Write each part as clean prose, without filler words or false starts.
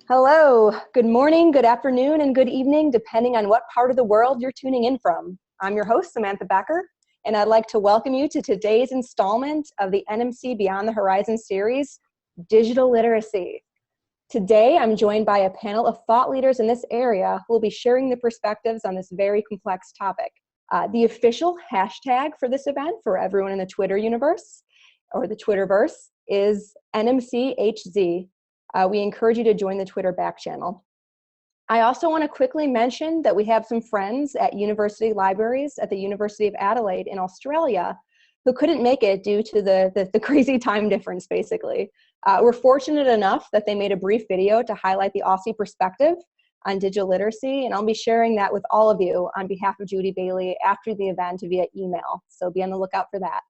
Hello, good morning, good afternoon, and good evening, depending on what part of the world you're tuning in from. I'm your host, Samantha Becker, and I'd like to welcome you to today's installment of the NMC Beyond the Horizon series, Digital Literacy. Today, I'm joined by a panel of thought leaders in this area who will be sharing the perspectives on this very complex topic. The official hashtag for this event for everyone in the Twitter universe, or the Twitterverse, is NMCHZ. We encourage you to join the Twitter back channel. I also want to quickly mention that we have some friends at university libraries at the University of Adelaide in Australia who couldn't make it due to the crazy time difference, basically. We're fortunate enough that they made a brief video to highlight the Aussie perspective on digital literacy, and I'll be sharing that with all of you on behalf of Judy Bailey after the event via email, so be on the lookout for that.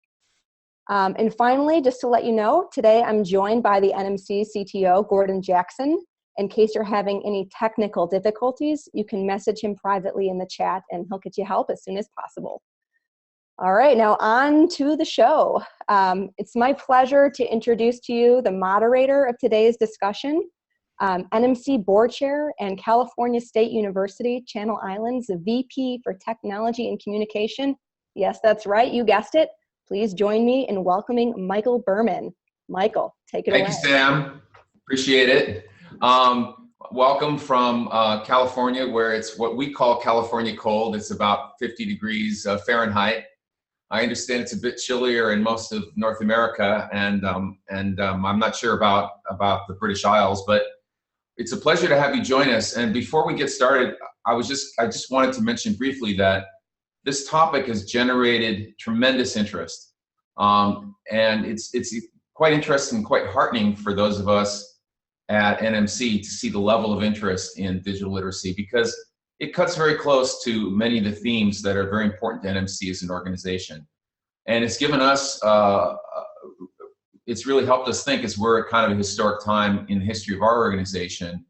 And finally, just to let you know, today I'm joined by the NMC CTO, Gordon Jackson. In case you're having any technical difficulties, you can message him privately in the chat and he'll get you help as soon as possible. All right, now on to the show. It's my pleasure to introduce to you the moderator of today's discussion, NMC Board Chair and California State University, Channel Islands, VP for Technology and Communication. Yes, that's right, you guessed it. Please join me in welcoming Michael Berman. Michael, take it away. Thank you, Sam. Appreciate it. Welcome from California, where it's what we call California cold. It's about 50 degrees Fahrenheit. I understand it's a bit chillier in most of North America, and I'm not sure about the British Isles, but it's a pleasure to have you join us. And before we get started, I just wanted to mention briefly that this topic has generated tremendous interest, and it's quite interesting, quite heartening for those of us at NMC to see the level of interest in digital literacy, because it cuts very close to many of the themes that are very important to NMC as an organization. And it's given us, it's really helped us think, as we're at kind of a historic time in the history of our organization,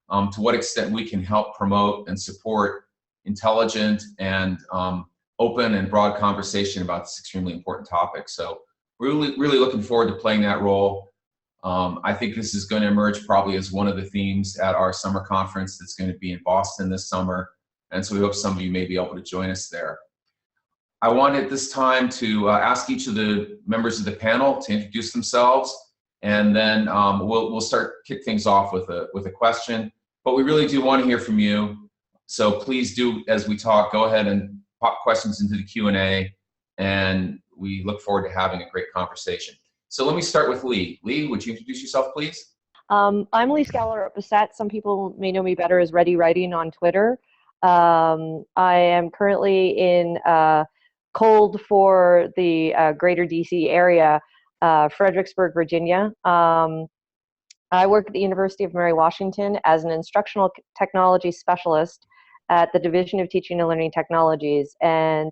to what extent we can help promote and support intelligent and open and broad conversation about this extremely important topic. So we're really looking forward to playing that role. I think this is going to emerge probably as one of the themes at our summer conference that's going to be in Boston this summer. And so we hope some of you may be able to join us there. I want at this time to ask each of the members of the panel to introduce themselves, and then we'll kick things off with a question. But we really do want to hear from you. So please do, as we talk, go ahead and pop questions into the Q&A, and we look forward to having a great conversation. So let me start with Lee. Lee, would you introduce yourself, please? I'm Lee Scalar-Bissett. Some people may know me better as Ready Writing on Twitter. I am currently in cold for the greater DC area, Fredericksburg, Virginia. I work at the University of Mary Washington as an instructional technology specialist at the Division of Teaching and Learning Technologies, and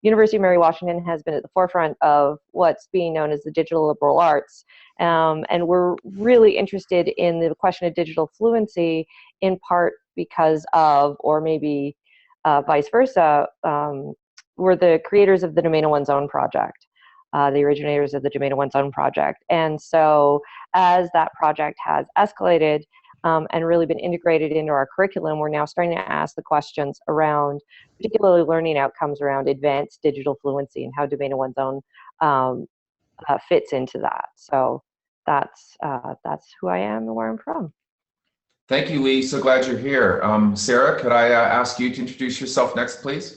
University of Mary Washington has been at the forefront of what's being known as the digital liberal arts, and we're really interested in the question of digital fluency, in part because of, or maybe vice versa, we're the creators of the Domain of One's Own project, the originators of the Domain of One's Own project. And so as that project has escalated and really been integrated into our curriculum, we're now starting to ask the questions around particularly learning outcomes around advanced digital fluency and how Domain of One's Own fits into that. So that's who I am and where I'm from. Thank you, Lee. So glad you're here. Sarah, could I ask you to introduce yourself next, please?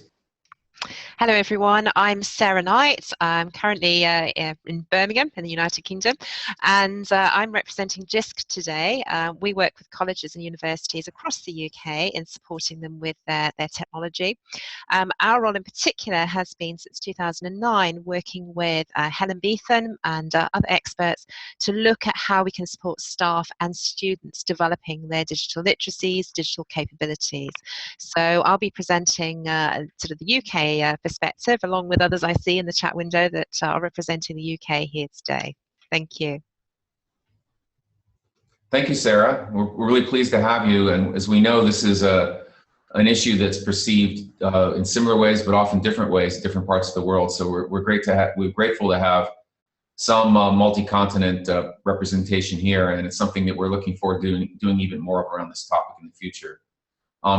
Hello everyone, I'm Sarah Knight. I'm currently in Birmingham in the United Kingdom, and I'm representing JISC today. We work with colleges and universities across the UK in supporting them with their technology. Our role in particular has been since 2009 working with Helen Beetham and other experts to look at how we can support staff and students developing their digital literacies, digital capabilities. So I'll be presenting sort of the UK perspective, along with others I see in the chat window that are representing the UK here today. Thank you. Thank you, Sarah. We're really pleased to have you. And as we know, this is an issue that's perceived in similar ways, but often different ways, different parts of the world. So we're grateful to have some multi-continent representation here, and it's something that we're looking forward to doing even more of around this topic in the future.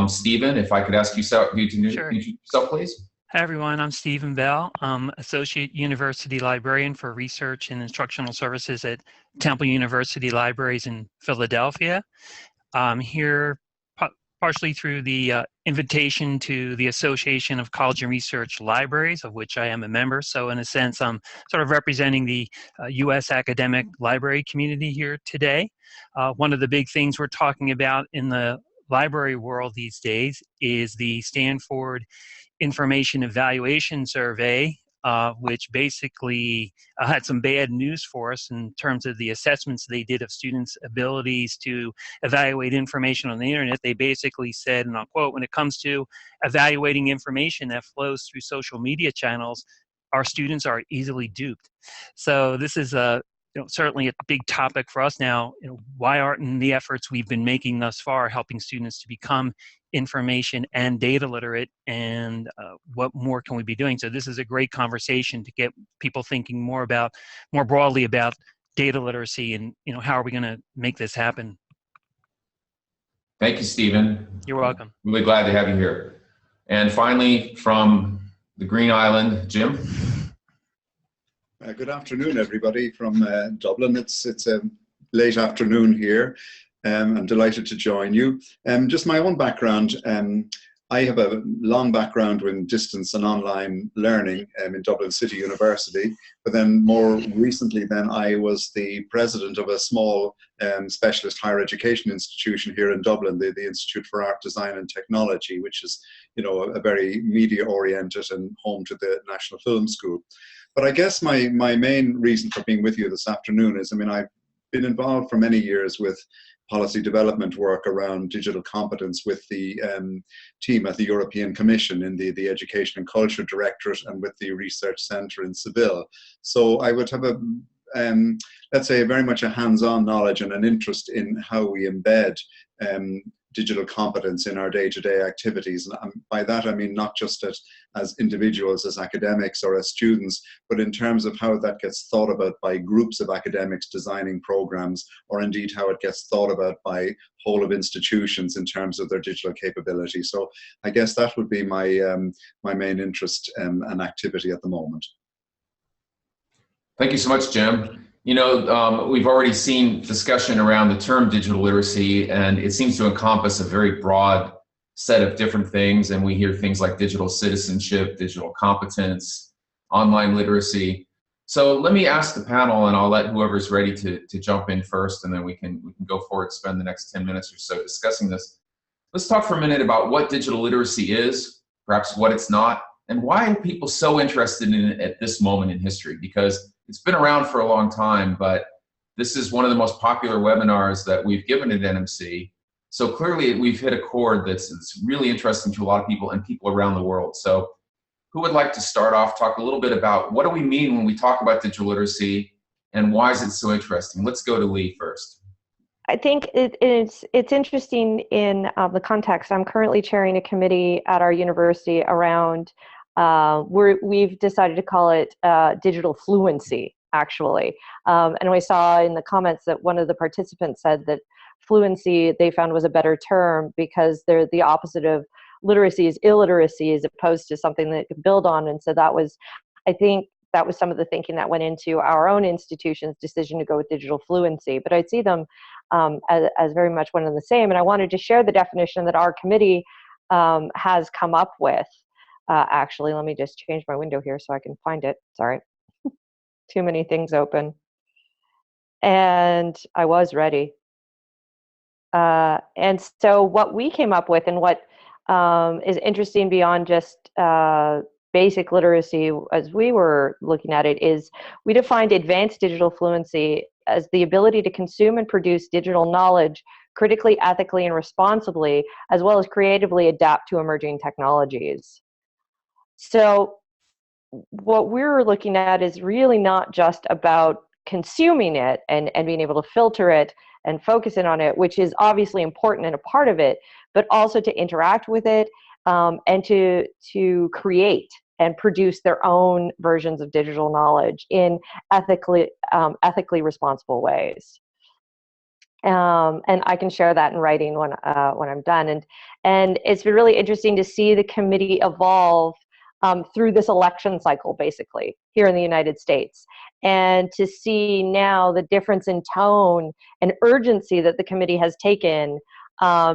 Stephen, if I could ask you to introduce yourself, please. Hi, everyone. I'm Stephen Bell. I'm Associate University Librarian for Research and Instructional Services at Temple University Libraries in Philadelphia. I'm here partially through the invitation to the Association of College and Research Libraries, of which I am a member. So in a sense, I'm sort of representing the U.S. academic library community here today. One of the big things we're talking about in the library world these days is the Stanford Information Evaluation Survey, which basically had some bad news for us in terms of the assessments they did of students' abilities to evaluate information on the internet. They basically said, and I'll quote, when it comes to evaluating information that flows through social media channels, our students are easily duped. So this is certainly a big topic for us now. Why aren't the efforts we've been making thus far helping students to become information and data literate, and what more can we be doing? So this is a great conversation to get people thinking more broadly about data literacy, and how are we going to make this happen? Thank you, Stephen. You're welcome. Really glad to have you here. And finally, from the Green Island, Jim. Good afternoon, everybody from Dublin. It's a late afternoon here. I'm delighted to join you. Just my own background. I have a long background in distance and online learning in Dublin City University, but then more recently I was the president of a small specialist higher education institution here in Dublin, the Institute for Art, Design and Technology, which is a very media oriented and home to the National Film School. But I guess my main reason for being with you this afternoon is, I've been involved for many years with policy development work around digital competence with the team at the European Commission in the Education and Culture Directorate and with the Research Centre in Seville. So I would have let's say, very much a hands-on knowledge and an interest in how we embed digital competence in our day-to-day activities. And by that, I mean not just as individuals, as academics or as students, but in terms of how that gets thought about by groups of academics designing programs, or indeed how it gets thought about by whole of institutions in terms of their digital capability. So I guess that would be my main interest and activity at the moment. Thank you so much, Jim. We've already seen discussion around the term digital literacy, and it seems to encompass a very broad set of different things. And we hear things like digital citizenship, digital competence, online literacy. So let me ask the panel, and I'll let whoever's ready to jump in first, and then we can go forward and spend the next 10 minutes or so discussing this. Let's talk for a minute about what digital literacy is, perhaps what it's not, and why are people so interested in it at this moment in history? Because it's been around for a long time, but this is one of the most popular webinars that we've given at NMC. So clearly we've hit a chord that's really interesting to a lot of people and people around the world. So who would like to start off, talk a little bit about what do we mean when we talk about digital literacy and why is it so interesting? Let's go to Lee first. I think it's interesting in the context. I'm currently chairing a committee at our university around we've decided to call it digital fluency, actually. And we saw in the comments that one of the participants said that fluency they found was a better term because they're the opposite of literacy is illiteracy as opposed to something that you can build on. And so I think that was some of the thinking that went into our own institution's decision to go with digital fluency. But I'd see them as very much one and the same. And I wanted to share the definition that our committee has come up with. Actually, let me just change my window here so I can find it. Sorry. Too many things open. And I was ready. And so what we came up with and what is interesting beyond just basic literacy as we were looking at it is we defined advanced digital fluency as the ability to consume and produce digital knowledge critically, ethically, and responsibly, as well as creatively adapt to emerging technologies. So what we're looking at is really not just about consuming it and being able to filter it and focus in on it, which is obviously important and a part of it, but also to interact with it and to create and produce their own versions of digital knowledge in ethically responsible ways. And I can share that in writing when I'm done. And it's been really interesting to see the committee evolve through this election cycle, basically, here in the United States. And to see now the difference in tone and urgency that the committee has taken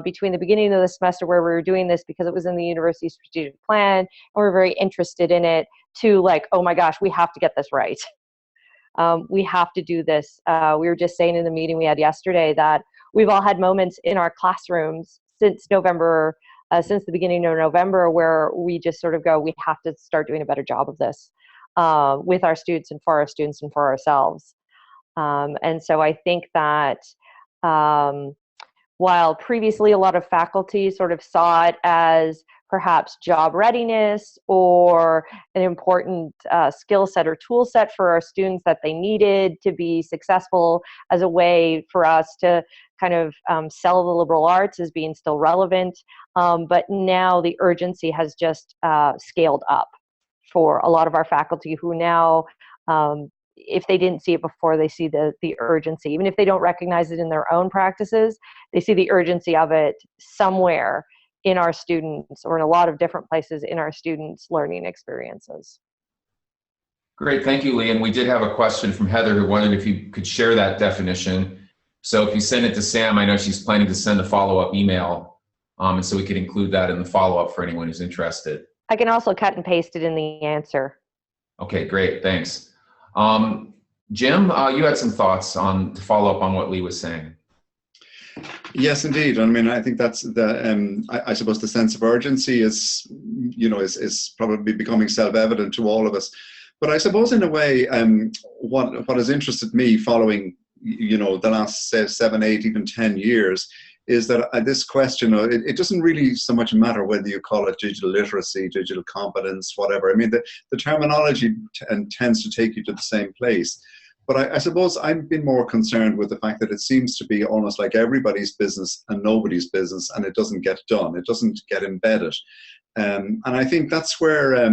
between the beginning of the semester, where we were doing this because it was in the university strategic plan, and we're very interested in it, to like, oh my gosh, we have to get this right. We have to do this. We were just saying in the meeting we had yesterday that we've all had moments in our classrooms since November, since the beginning of November, where we just sort of go, we have to start doing a better job of this with our students and for our students and for ourselves. And so I think that while previously a lot of faculty sort of saw it as perhaps job readiness or an important skill set or tool set for our students that they needed to be successful, as a way for us to kind of sell the liberal arts as being still relevant. But now the urgency has just scaled up for a lot of our faculty, who now, if they didn't see it before, they see the urgency. Even if they don't recognize it in their own practices, they see the urgency of it somewhere in our students, or in a lot of different places in our students' learning experiences. Great, thank you, Lee. And we did have a question from Heather, who wondered if you could share that definition. So if you send it to Sam, I know she's planning to send a follow-up email, and so we could include that in the follow-up for anyone who's interested. I can also cut and paste it in the answer. Okay, great, thanks. Jim, you had some thoughts to follow up on what Lee was saying. Yes, indeed. I mean, I think that's the. I suppose the sense of urgency is probably becoming self-evident to all of us. But I suppose in a way, what has interested me following, the last 7, 8, even 10 years, is that this question, it doesn't really so much matter whether you call it digital literacy, digital competence, whatever. I mean, the terminology tends to take you to the same place. But I suppose I've been more concerned with the fact that it seems to be almost like everybody's business and nobody's business, and it doesn't get done. It doesn't get embedded. And I think that's where,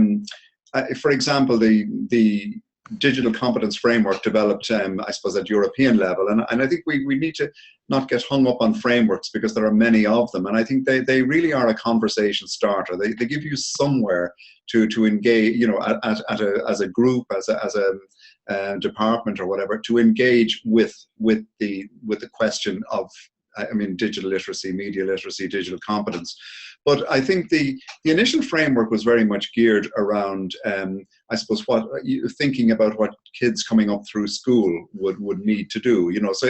for example, the digital competence framework developed, I suppose, at European level. And I think we need to not get hung up on frameworks, because there are many of them. And I think they really are a conversation starter. They give you somewhere to engage, as a group, as a department or whatever, to engage with the question of, digital literacy, media literacy, digital competence. But I think the initial framework was very much geared around, I suppose, thinking about what kids coming up through school would need to do. So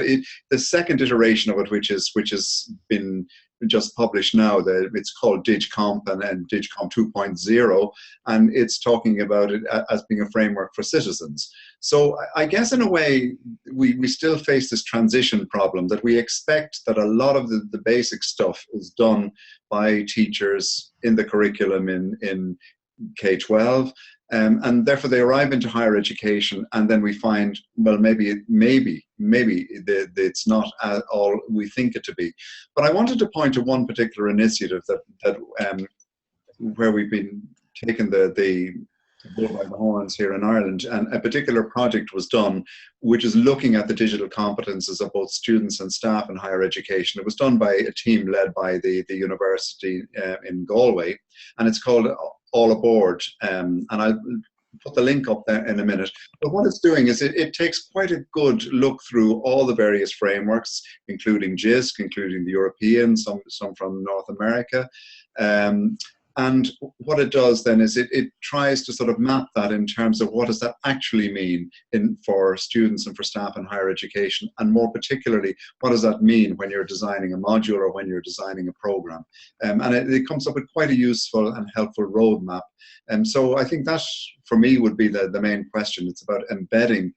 the second iteration of it, which has been just published now, it's called DigComp and DigComp 2.0, and it's talking about it as being a framework for citizens. So I guess in a way we still face this transition problem, that we expect that a lot of the basic stuff is done by teachers in the curriculum in K-12, and therefore they arrive into higher education, and then we find, well, maybe it's not at all we think it to be. But I wanted to point to one particular initiative that where we've been taking the bull by the horns here in Ireland, and a particular project was done which is looking at the digital competences of both students and staff in higher education. It was done by a team led by the university in Galway, and it's called All Aboard, and I'll put the link up there in a minute. But what it's doing is it takes quite a good look through all the various frameworks, including JISC, including the European, some from North America. And what it does then is it tries to sort of map that in terms of what does that actually mean for students and for staff in higher education, and more particularly, what does that mean when you're designing a module or when you're designing a program? And it comes up with quite a useful and helpful roadmap. And so I think that, for me, would be the main question. It's about embedding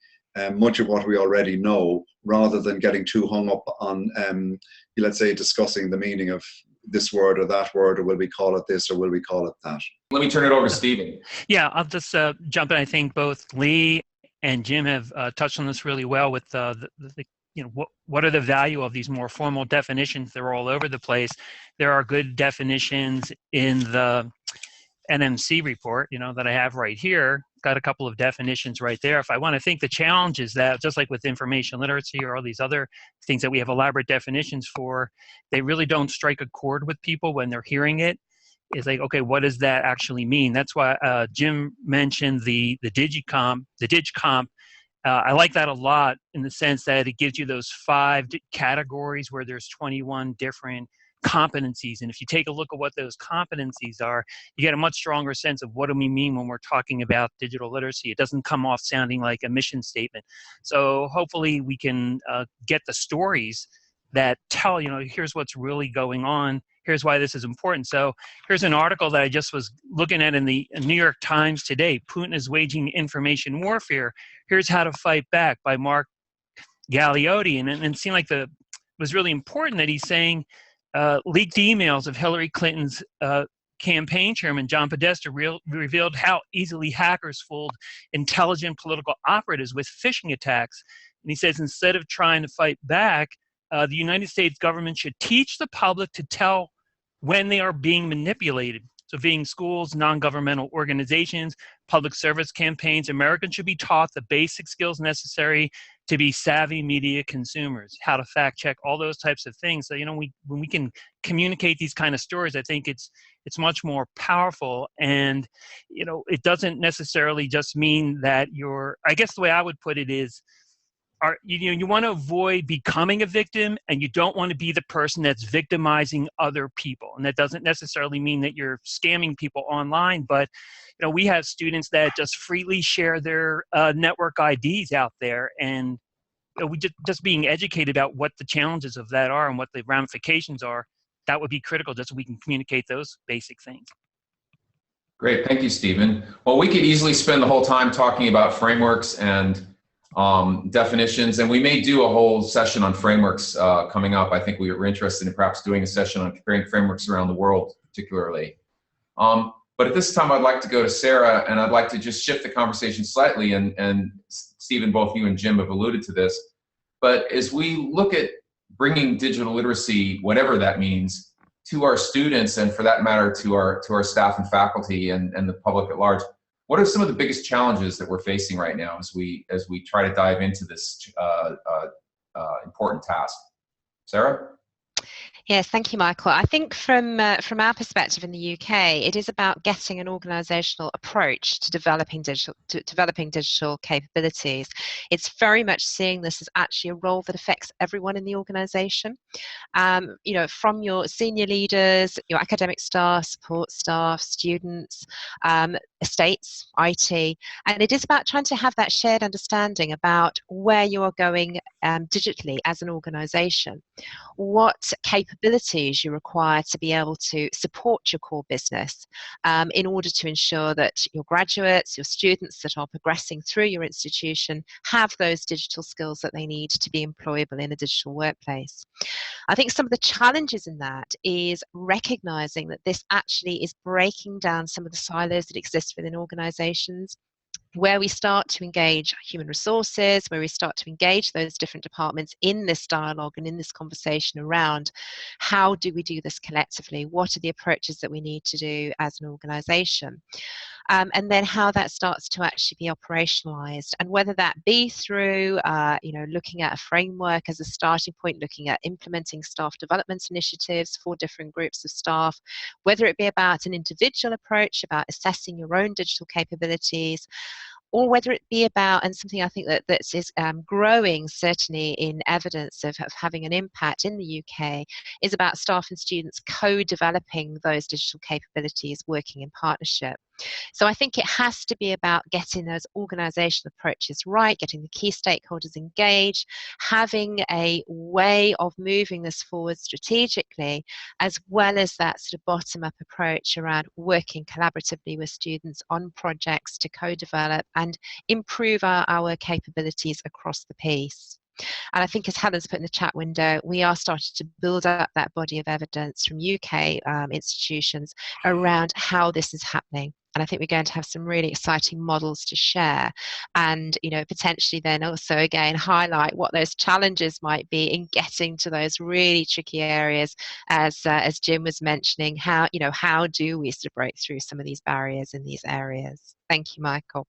much of what we already know, rather than getting too hung up on, let's say, discussing the meaning of this word or that word, or will we call it this or will we call it that? Let me turn it over to Stephen. Yeah, I'll just jump in. I think both Lee and Jim have touched on this really well with what are the value of these more formal definitions? They're all over the place. There are good definitions in the NMC report, that I have right here. Got a couple of definitions right there. If I want to think the challenge is that, just like with information literacy or all these other things that we have elaborate definitions for, they really don't strike a chord with people when they're hearing it. It's like, okay, what does that actually mean? That's why Jim mentioned the DigComp. I like that a lot in the sense that it gives you those 5 categories where there's 21 different competencies. And if you take a look at what those competencies are, you get a much stronger sense of what do we mean when we're talking about digital literacy. It doesn't come off sounding like a mission statement. So hopefully we can get the stories that tell, here's what's really going on. Here's why this is important. So here's an article that I just was looking at in the New York Times today. Putin is waging information warfare. Here's how to fight back, by Mark Galeotti. And it seemed like it was really important that he's saying leaked emails of Hillary Clinton's campaign chairman, John Podesta, revealed how easily hackers fooled intelligent political operatives with phishing attacks. And he says, instead of trying to fight back, the United States government should teach the public to tell when they are being manipulated. So being schools, non-governmental organizations, public service campaigns, Americans should be taught the basic skills necessary to be savvy media consumers, how to fact check, all those types of things. So, when we can communicate these kind of stories, I think it's much more powerful. And, it doesn't necessarily just mean that I guess the way I would put it is, you want to avoid becoming a victim, and you don't want to be the person that's victimizing other people. And that doesn't necessarily mean that you're scamming people online, but we have students that just freely share their network IDs out there, and we just being educated about what the challenges of that are and what the ramifications are. That would be critical, just so we can communicate those basic things. Great, thank you, Stephen. Well, we could easily spend the whole time talking about frameworks and definitions, and we may do a whole session on frameworks coming up. I think we're interested in perhaps doing a session on comparing frameworks around the world, particularly. But at this time, I'd like to go to Sarah, and I'd like to just shift the conversation slightly, and Stephen, both you and Jim have alluded to this, but as we look at bringing digital literacy, whatever that means, to our students, and for that matter, to our staff and faculty and the public at large, what are some of the biggest challenges that we're facing right now as we try to dive into this important task? Sarah? Yes, thank you, Michael. I think from our perspective in the UK, it is about getting an organisational approach to developing digital capabilities. It's very much seeing this as actually a role that affects everyone in the organisation. From your senior leaders, your academic staff, support staff, students, estates, IT, and it is about trying to have that shared understanding about where you are going digitally as an organisation, what capabilities you require to be able to support your core business in order to ensure that your graduates, your students that are progressing through your institution have those digital skills that they need to be employable in a digital workplace. I think some of the challenges in that is recognising that this actually is breaking down some of the silos that exist within organisations, where we start to engage human resources, where we start to engage those different departments in this dialogue and in this conversation around how do we do this collectively, what are the approaches that we need to do as an organisation, and then how that starts to actually be operationalised, and whether that be through looking at a framework as a starting point, looking at implementing staff development initiatives for different groups of staff, whether it be about an individual approach about assessing your own digital capabilities, or whether it be about, and something I think that is growing certainly in evidence of having an impact in the UK, is about staff and students co-developing those digital capabilities, working in partnership. So I think it has to be about getting those organisational approaches right, getting the key stakeholders engaged, having a way of moving this forward strategically, as well as that sort of bottom-up approach around working collaboratively with students on projects to co-develop and improve our capabilities across the piece. And I think, as Helen's put in the chat window, we are starting to build up that body of evidence from UK institutions around how this is happening. And I think we're going to have some really exciting models to share, and potentially then also again highlight what those challenges might be in getting to those really tricky areas, as Jim was mentioning. How do we sort of break through some of these barriers in these areas? Thank you, Michael.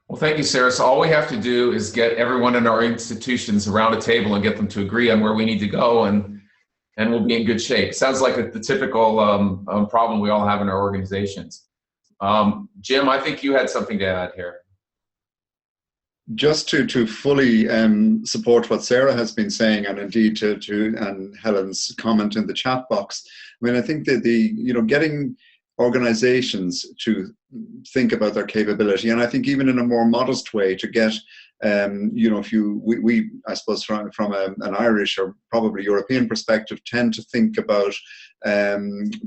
Well, thank you, Sarah. So all we have to do is get everyone in our institutions around a table and get them to agree on where we need to go, and we'll be in good shape. Sounds like the typical problem we all have in our organizations. Jim, I think you had something to add here. Just to fully support what Sarah has been saying, and indeed and Helen's comment in the chat box. I mean, I think that getting organizations to think about their capability, and I think even in a more modest way, to get I suppose from an Irish or probably European perspective, tend to think about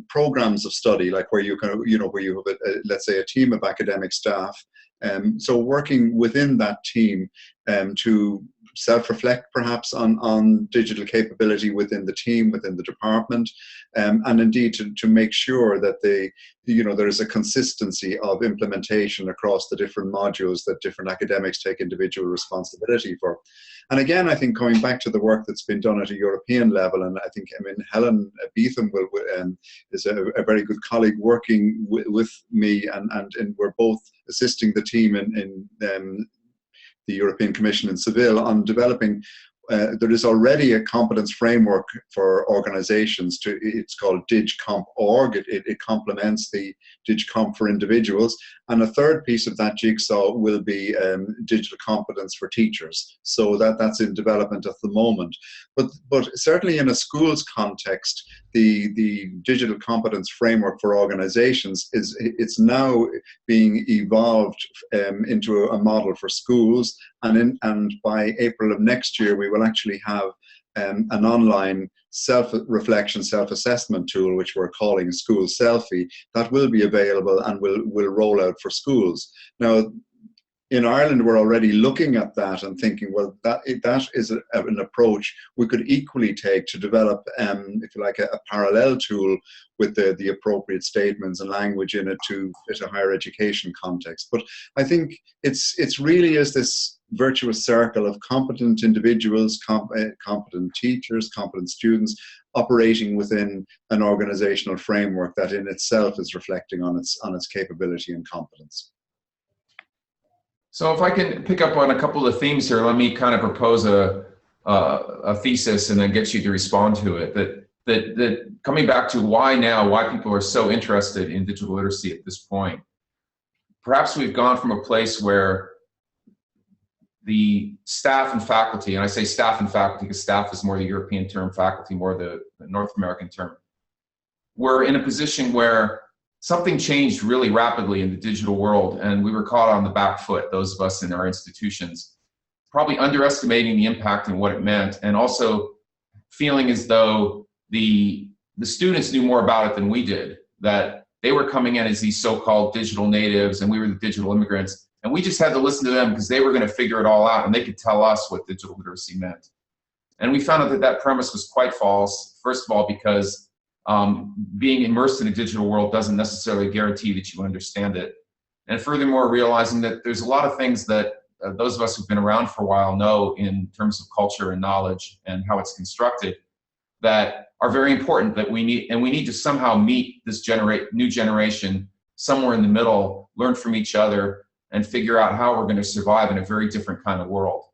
programs of study, like where you can, where you have let's say a team of academic staff. So working within that team to self-reflect perhaps on digital capability within the team, within the department, and indeed to make sure that there is a consistency of implementation across the different modules that different academics take individual responsibility for. And again, I think going back to the work that's been done at a European level, and I think, Helen Beetham is a very good colleague working with me, and we're both assisting the team in the European Commission in Seville on developing. There is already a competence framework for organizations. It's called DigComp.org. It complements the DigComp for individuals. And a third piece of that jigsaw will be digital competence for teachers. So that's in development at the moment. But certainly in a schools context, the digital competence framework for organizations it's now being evolved into a model for schools. And by April of next year, we will actually have an online self-reflection, self-assessment tool, which we're calling School Selfie, that will be available and will roll out for schools. Now, in Ireland, we're already looking at that and thinking, well, that is an approach we could equally take to develop, if you like, a parallel tool with the appropriate statements and language in it to fit a higher education context. But I think it's really is this virtuous circle of competent individuals, competent teachers, competent students operating within an organizational framework that in itself is reflecting on its capability and competence. So if I can pick up on a couple of themes here, let me kind of propose a thesis and then get you to respond to it. That coming back to why now, why people are so interested in digital literacy at this point. Perhaps we've gone from a place where the staff and faculty, and I say staff and faculty because staff is more the European term, faculty more the North American term. We're in a position where something changed really rapidly in the digital world, and we were caught on the back foot, those of us in our institutions, probably underestimating the impact and what it meant, and also feeling as though the students knew more about it than we did, that they were coming in as these so-called digital natives, and we were the digital immigrants, and we just had to listen to them because they were going to figure it all out, and they could tell us what digital literacy meant. And we found out that premise was quite false, first of all, because being immersed in a digital world doesn't necessarily guarantee that you understand it. And furthermore, realizing that there's a lot of things that those of us who've been around for a while know in terms of culture and knowledge and how it's constructed that are very important that we need to somehow meet this new generation somewhere in the middle, learn from each other, and figure out how we're going to survive in a very different kind of world.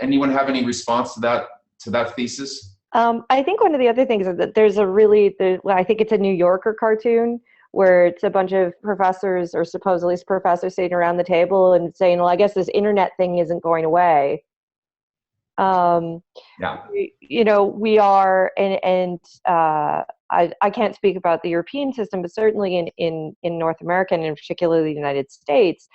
Anyone have any response to that thesis? I think one of the other things is that there's I think it's a New Yorker cartoon where it's a bunch of professors, or supposedly professors, sitting around the table and saying, well, I guess this internet thing isn't going away. Yeah. We are, and I can't speak about the European system, but certainly in North America, and in particular the United States,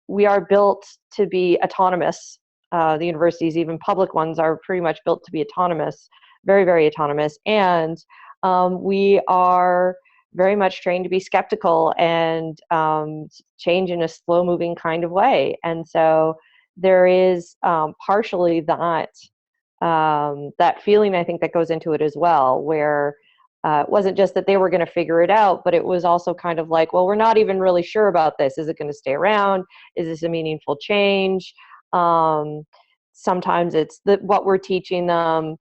we are built to be autonomous. The universities, even public ones, are pretty much built to be autonomous, very, very autonomous. And we are very much trained to be skeptical and change in a slow-moving kind of way. And so there is partially that feeling, I think, that goes into it as well, where it wasn't just that they were going to figure it out, but it was also kind of like, well, we're not even really sure about this. Is it going to stay around? Is this a meaningful change? Sometimes it's that what we're teaching them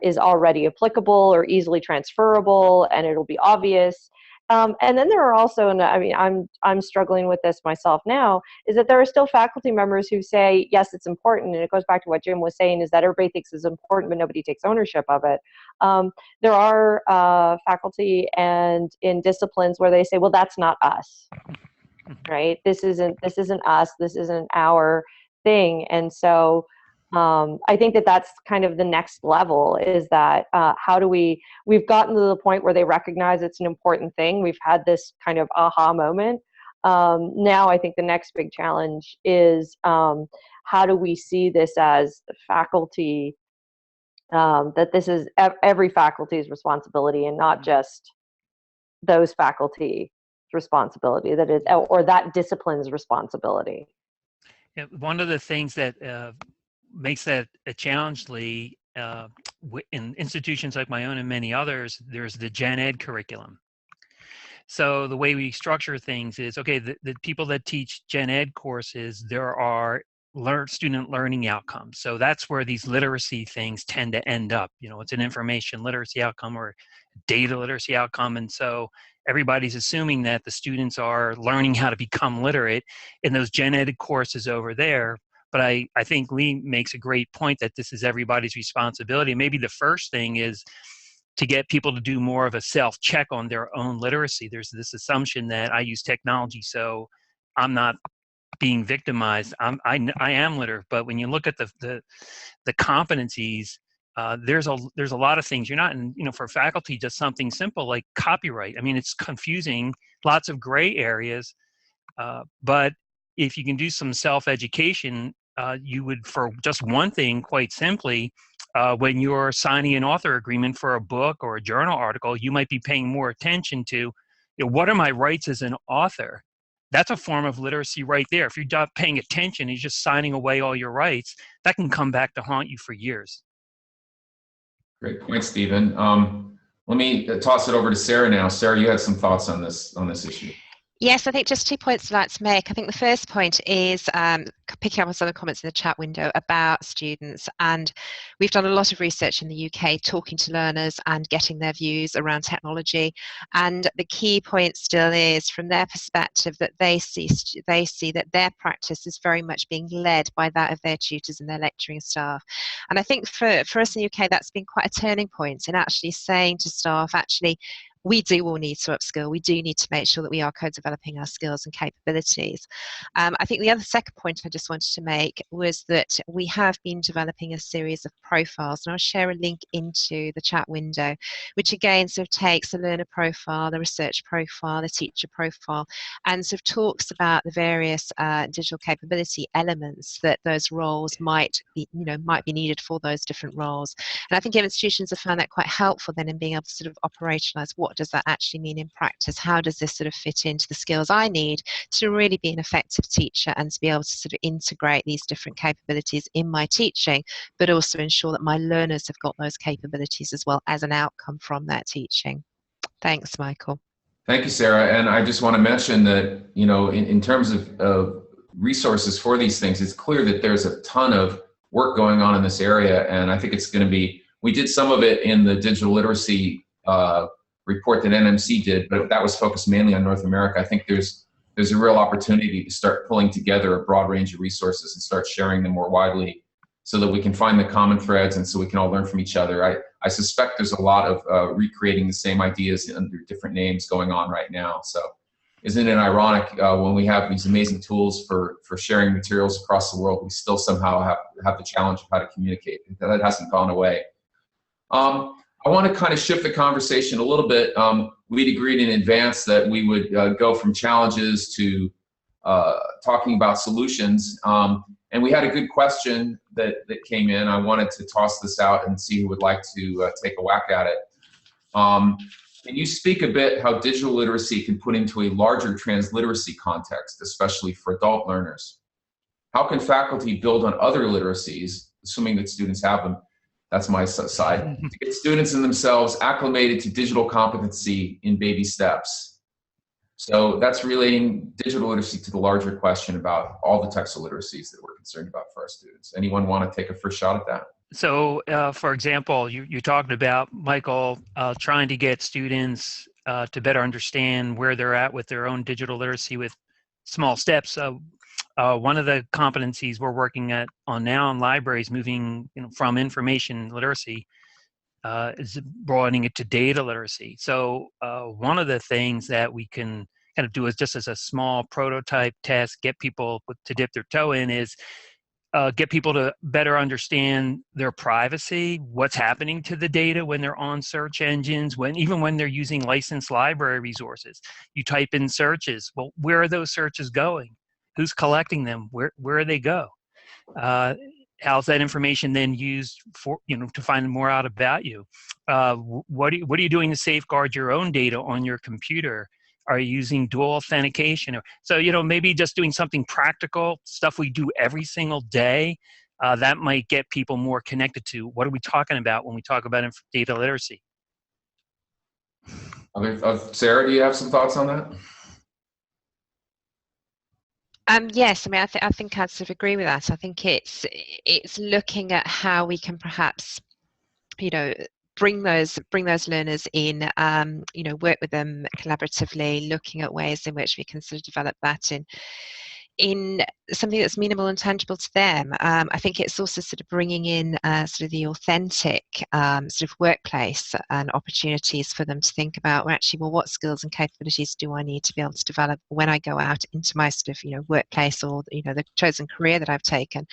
is already applicable or easily transferable, and it'll be obvious. And then there are also, and I mean, I'm struggling with this myself now, is that there are still faculty members who say, yes, it's important, and it goes back to what Jim was saying, is that everybody thinks it's important, but nobody takes ownership of it. There are faculty and in disciplines where they say, well, that's not us, right? This isn't us, this isn't our thing. And so I think that that's kind of the next level, is that how do we've gotten to the point where they recognize it's an important thing. We've had this kind of aha moment. Now I think the next big challenge is how do we see this as faculty, that this is every faculty's responsibility and not just those faculty's responsibility, that is, or that discipline's responsibility. Yeah, one of the things that makes that a challenge, Lee, in institutions like my own and many others, there's the Gen Ed curriculum. So the way we structure things is, okay, the people that teach Gen Ed courses, there are student learning outcomes. So that's where these literacy things tend to end up. You know, it's an information literacy outcome or data literacy outcome. And so everybody's assuming that the students are learning how to become literate in those Gen Ed courses over there. But I think Lee makes a great point that this is everybody's responsibility. Maybe the first thing is to get people to do more of a self-check on their own literacy. There's this assumption that I use technology, so I'm not being victimized. I am literate. But when you look at the competencies, there's a lot of things. You're not, for faculty, just something simple like copyright. I mean, it's confusing, lots of gray areas, but if you can do some self-education, you would, for just one thing, quite simply, when you're signing an author agreement for a book or a journal article, you might be paying more attention to, what are my rights as an author? That's a form of literacy right there. If you're not paying attention, you're just signing away all your rights, that can come back to haunt you for years. Great point, Stephen. Let me toss it over to Sarah now. Sarah, you had some thoughts on this issue. Yes, I think just 2 points I'd like to make. I think the first point is picking up on some of the comments in the chat window about students. And we've done a lot of research in the UK talking to learners and getting their views around technology. And the key point still is, from their perspective, that they see that their practice is very much being led by that of their tutors and their lecturing staff. And I think for us in the UK, that's been quite a turning point in actually saying to staff, actually, we do all need to upskill. We do need to make sure that we are co-developing our skills and capabilities. I think the second point I just wanted to make was that we have been developing a series of profiles, and I'll share a link into the chat window, which again sort of takes a learner profile, a research profile, a teacher profile, and sort of talks about the various digital capability elements that those roles might be needed for those different roles. And I think institutions have found that quite helpful then in being able to sort of operationalize what does that actually mean in practice? How does this sort of fit into the skills I need to really be an effective teacher and to be able to sort of integrate these different capabilities in my teaching, but also ensure that my learners have got those capabilities as well as an outcome from that teaching. Thanks, Michael. Thank you, Sarah. And I just want to mention that, in terms of resources for these things, it's clear that there's a ton of work going on in this area. And I think it's going to be, we did some of it in the digital literacy report that NMC did, but that was focused mainly on North America. I think there's a real opportunity to start pulling together a broad range of resources and start sharing them more widely so that we can find the common threads and so we can all learn from each other. I suspect there's a lot of recreating the same ideas under different names going on right now. So isn't it ironic when we have these amazing tools for sharing materials across the world, we still somehow have the challenge of how to communicate. That hasn't gone away. I want to kind of shift the conversation a little bit. We'd agreed in advance that we would go from challenges to talking about solutions. And we had a good question that came in. I wanted to toss this out and see who would like to take a whack at it. Can you speak a bit how digital literacy can put into a larger transliteracy context, especially for adult learners? How can faculty build on other literacies, assuming that students have them, That's my side. To get students and themselves acclimated to digital competency in baby steps. So that's relating digital literacy to the larger question about all the textual literacies that we're concerned about for our students. Anyone want to take a first shot at that? So, for example, you talked about, Michael, trying to get students to better understand where they're at with their own digital literacy with small steps. One of the competencies we're working on now in libraries, moving from information literacy, is broadening it to data literacy. So one of the things that we can kind of do is just as a small prototype test, get people to dip their toe in, is get people to better understand their privacy, what's happening to the data when they're on search engines, even when they're using licensed library resources. You type in searches, well, where are those searches going? Who's collecting them? Where do they go? How's that information then used for, to find more out about you? What are you doing to safeguard your own data on your computer? Are you using dual authentication? So, maybe just doing something practical, stuff we do every single day, that might get people more connected to what are we talking about when we talk about data literacy. Sarah, do you have some thoughts on that? Yes, I mean, I think I'd sort of agree with that. I think it's looking at how we can perhaps, bring those learners in, work with them collaboratively, looking at ways in which we can sort of develop that in something that's meaningful and tangible to them. I think it's also sort of bringing in sort of the authentic sort of workplace and opportunities for them to think about, well, actually, what skills and capabilities do I need to be able to develop when I go out into my sort of, workplace or, the chosen career that I've taken,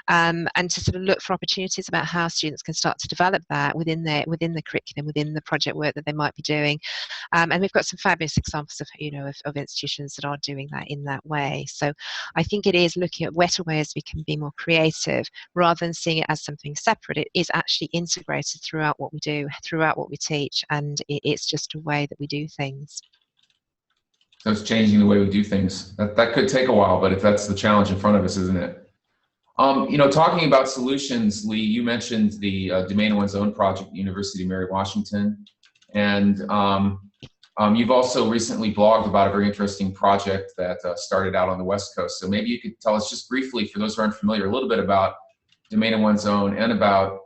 and to sort of look for opportunities about how students can start to develop that within the curriculum, within the project work that they might be doing. And we've got some fabulous examples of institutions that are doing that in that way. So I think it is looking at better ways we can be more creative rather than seeing it as something separate. It is actually integrated throughout what we do, throughout what we teach, and it's just a way that we do things. So it's changing the way we do things. That could take a while, but if that's the challenge in front of us, isn't it? Talking about solutions, Lee, you mentioned the Domain of One's Own project at the University of Mary Washington, and you've also recently blogged about a very interesting project that started out on the West Coast. So maybe you could tell us just briefly, for those who aren't familiar, a little bit about Domain of One's Own and about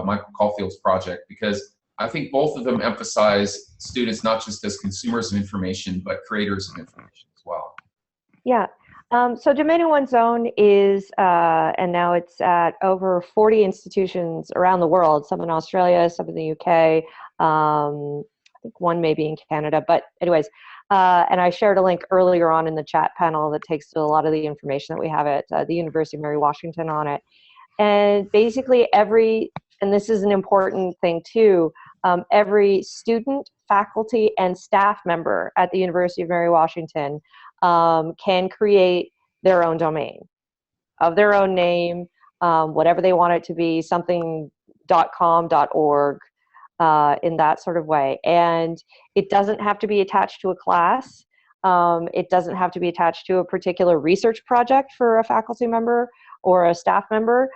Michael Caulfield's project, because I think both of them emphasize students not just as consumers of information, but creators of information as well. Yeah. So Domain of One's Own is, and now it's at over 40 institutions around the world, some in Australia, some in the UK, I think one maybe in Canada, but anyways, and I shared a link earlier on in the chat panel that takes to a lot of the information that we have at the University of Mary Washington on it. And basically and this is an important thing too, every student, faculty, and staff member at the University of Mary Washington can create their own domain of their own name, whatever they want it to be, something .com, .org, in that sort of way. And it doesn't have to be attached to a class. It doesn't have to be attached to a particular research project for a faculty member or a staff member.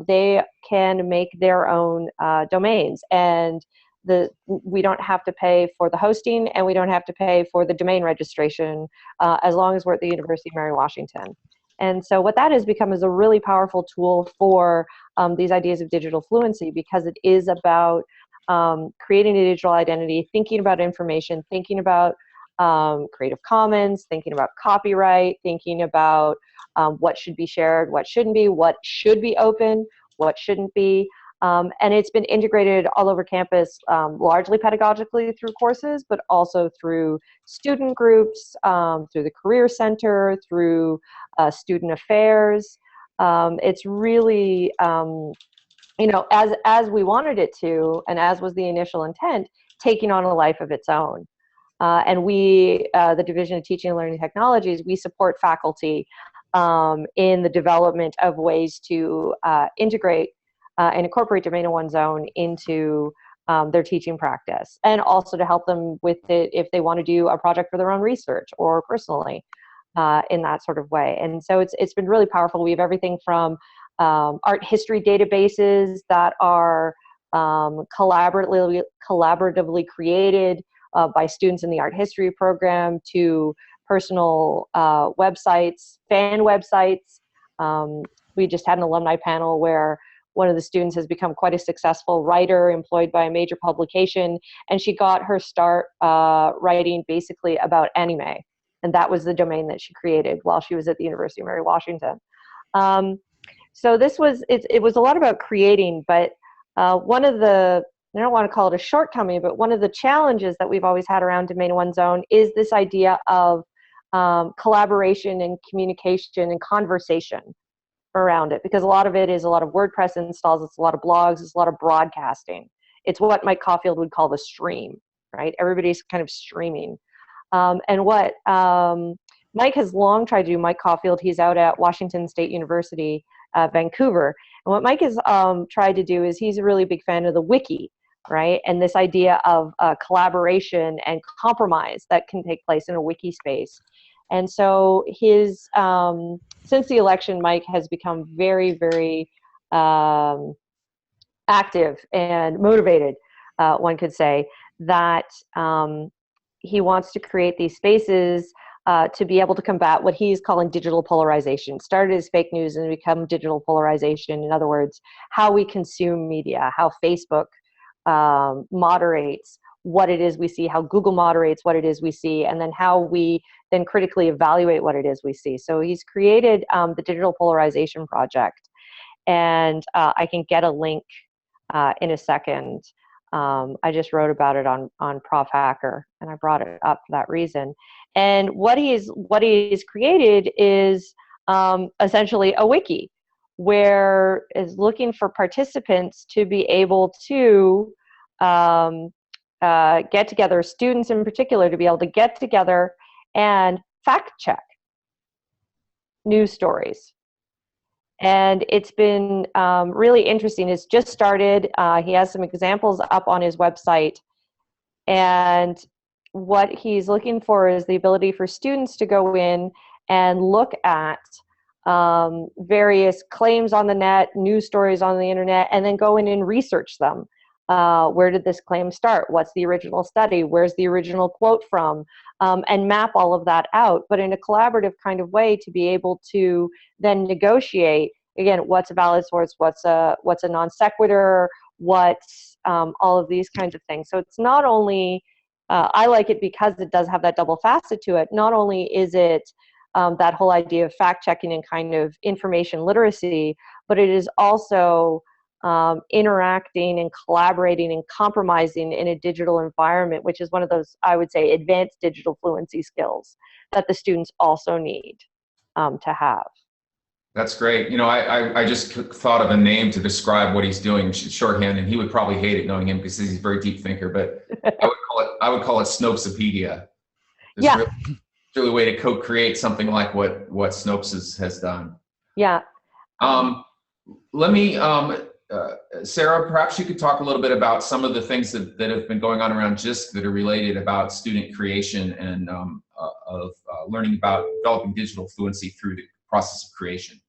They can make their own domains, and we don't have to pay for the hosting, and we don't have to pay for the domain registration, as long as we're at the University of Mary Washington. And so what that has become is a really powerful tool for these ideas of digital fluency, because it is about creating a digital identity, thinking about information, thinking about Creative Commons, thinking about copyright, thinking about what should be shared, what shouldn't be, what should be open, what shouldn't be. And it's been integrated all over campus, largely pedagogically through courses, but also through student groups, through the Career Center, through student affairs. It's really, as we wanted it to, and as was the initial intent, taking on a life of its own. And we, the Division of Teaching and Learning Technologies, we support faculty in the development of ways to integrate and incorporate Domain of One's Own into their teaching practice, and also to help them with it if they want to do a project for their own research or personally in that sort of way. And so it's been really powerful. We have everything from art history databases that are collaboratively created by students in the art history program, to personal websites, fan websites. We just had an alumni panel where one of the students has become quite a successful writer employed by a major publication, and she got her start writing basically about anime, and that was the domain that she created while she was at the University of Mary Washington. So this was, it was a lot about creating, but one of the, I don't want to call it a shortcoming, but one of the challenges that we've always had around Domain 1 Zone is this idea of collaboration and communication and conversation around it, because a lot of it is a lot of WordPress installs, it's a lot of blogs, it's a lot of broadcasting. It's what Mike Caulfield would call the stream, right? Everybody's kind of streaming. And what Mike has long tried to do, Mike Caulfield, he's out at Washington State University, Vancouver. And what Mike has tried to do is he's a really big fan of the wiki, right? And this idea of collaboration and compromise that can take place in a wiki space. And so his, since the election, Mike has become very, very active and motivated, one could say, that he wants to create these spaces to be able to combat what he's calling digital polarization. It started as fake news and become digital polarization. In other words, how we consume media, how Facebook moderates what it is we see, how Google moderates what it is we see, and then how we then critically evaluate what it is we see. So he's created the Digital Polarization Project, and I can get a link in a second. I just wrote about it on Prof Hacker, and I brought it up for that reason. And what he's created is essentially a wiki, where is looking for participants to be able to get together, students in particular, to be able to get together and fact check news stories. And it's been really interesting. It's just started. He has some examples up on his website. And what he's looking for is the ability for students to go in and look at various claims on the net, news stories on the internet, and then go in and research them. Where did this claim start? What's the original study? Where's the original quote from? And map all of that out, but in a collaborative kind of way, to be able to then negotiate, again, what's a valid source, what's a non sequitur, what's all of these kinds of things. So it's not only, I like it because it does have that double facet to it. Not only is it that whole idea of fact checking and kind of information literacy, but it is also interacting and collaborating and compromising in a digital environment, which is one of those, I would say, advanced digital fluency skills that the students also need to have. That's great. You know, I just thought of a name to describe what he's doing, shorthand, and he would probably hate it knowing him because he's a very deep thinker, but I would call it Snopes-opedia. Yeah. Really a way to co-create something like what Snopes has done. Yeah. Let me, Sarah, perhaps you could talk a little bit about some of the things that have been going on around JISC that are related about student creation and of learning about developing digital fluency through the process of creation.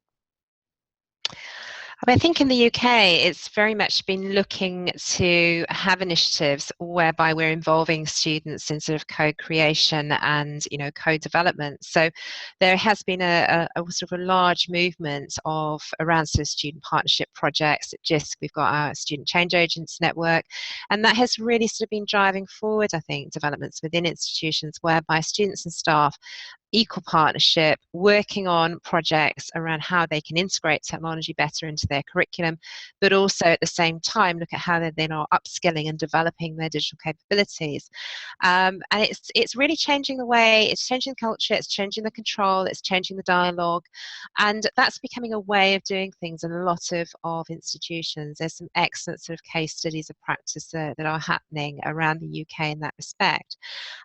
I think in the UK, it's very much been looking to have initiatives whereby we're involving students in sort of code creation and, you know, code development. So there has been a sort of a large movement around sort of student partnership projects at JISC. We've got our Student Change Agents network, and that has really sort of been driving forward, I think, developments within institutions whereby students and staff equal partnership, working on projects around how they can integrate technology better into their curriculum, but also at the same time look at how they then are upskilling and developing their digital capabilities. And it's really changing the way, it's changing the culture, it's changing the control, it's changing the dialogue, and that's becoming a way of doing things in a lot of institutions. There's some excellent sort of case studies of practice that are happening around the UK in that respect.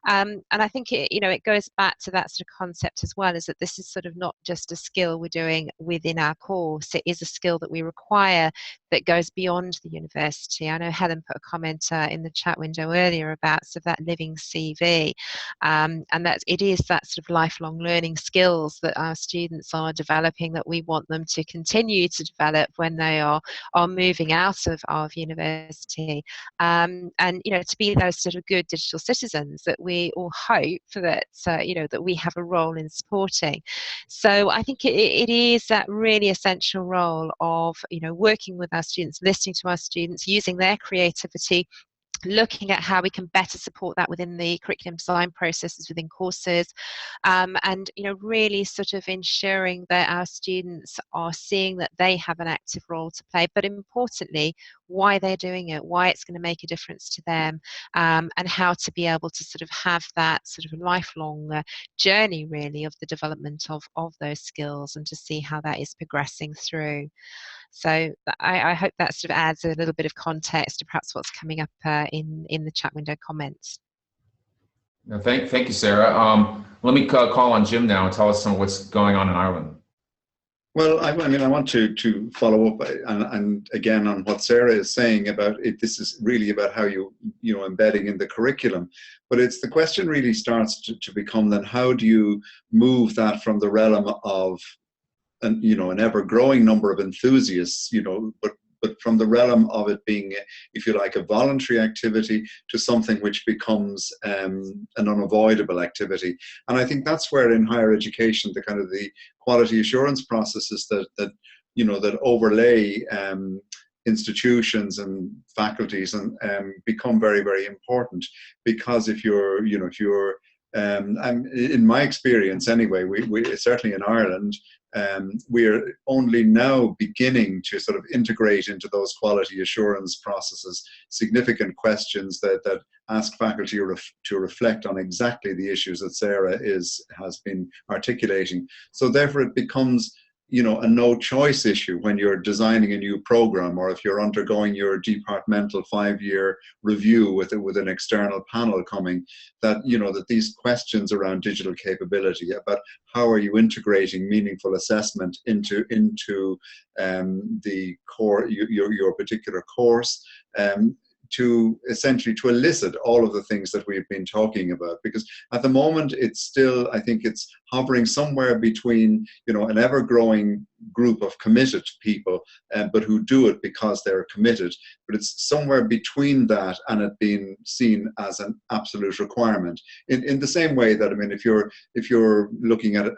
And I think it goes back to that sort of concept as well, is that this is sort of not just a skill we're doing within our course. It is a skill that we require that goes beyond the university. I know Helen put a comment in the chat window earlier about sort of that living CV, and that it is that sort of lifelong learning skills that our students are developing, that we want them to continue to develop when they are moving out of university, and to be those sort of good digital citizens that we all hope that that we have a role in supporting. So I think it is that really essential role of working with our students, listening to our students, using their creativity, looking at how we can better support that within the curriculum design processes within courses, and really sort of ensuring that our students are seeing that they have an active role to play, but importantly why they're doing it, why it's going to make a difference to them, and how to be able to sort of have that sort of lifelong journey really of the development of those skills, and to see how that is progressing through. So I hope that sort of adds a little bit of context to perhaps what's coming up in the chat window comments. No, thank you, Sarah. Let me call on Jim now and tell us some of what's going on in Ireland. Well, I want to follow up and again on what Sarah is saying about it. This is really about how you embedding in the curriculum, but it's the question really starts to become then, how do you move that from the realm of an ever-growing number of enthusiasts, but from the realm of it being, if you like, a voluntary activity to something which becomes an unavoidable activity. And I think that's where in higher education, the kind of the quality assurance processes that overlay institutions and faculties and become very, very important. Because if you're in my experience anyway, we certainly in Ireland, we're only now beginning to sort of integrate into those quality assurance processes significant questions that ask faculty to reflect on exactly the issues that Sarah has been articulating. So therefore it becomes a no-choice issue when you're designing a new program, or if you're undergoing your departmental 5-year review with an external panel coming, that that these questions around digital capability, about how are you integrating meaningful assessment into the core your particular course, to essentially to elicit all of the things that we've been talking about. Because at the moment it's still, I think it's hovering somewhere between an ever-growing group of committed people, but who do it because they're committed, but it's somewhere between that and it being seen as an absolute requirement, in the same way that, I mean, if you're looking at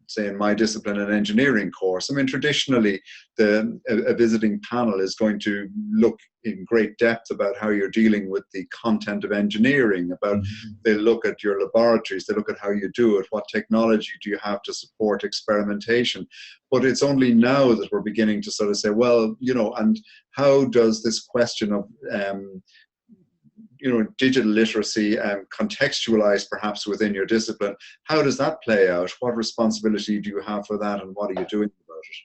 say in my discipline, an engineering course, I mean, traditionally a visiting panel is going to look in great depth about how you're dealing with the content of engineering, about they look at your laboratories, they look at how you do it, what technology do you have to support experimentation. But it's only now that we're beginning to sort of say, well, and how does this question of digital literacy contextualized perhaps within your discipline, how does that play out? What responsibility do you have for that, and what are you doing about it?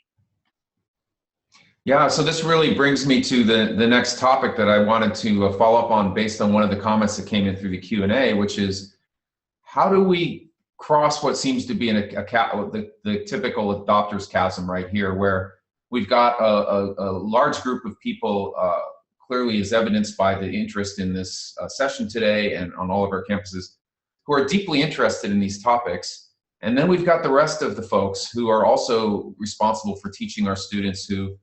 Yeah, so this really brings me to the next topic that I wanted to follow up on based on one of the comments that came in through the Q&A, which is, how do we cross what seems to be the typical adopter's chasm right here, where we've got a large group of people, clearly as evidenced by the interest in this session today and on all of our campuses, who are deeply interested in these topics. And then we've got the rest of the folks who are also responsible for teaching our students who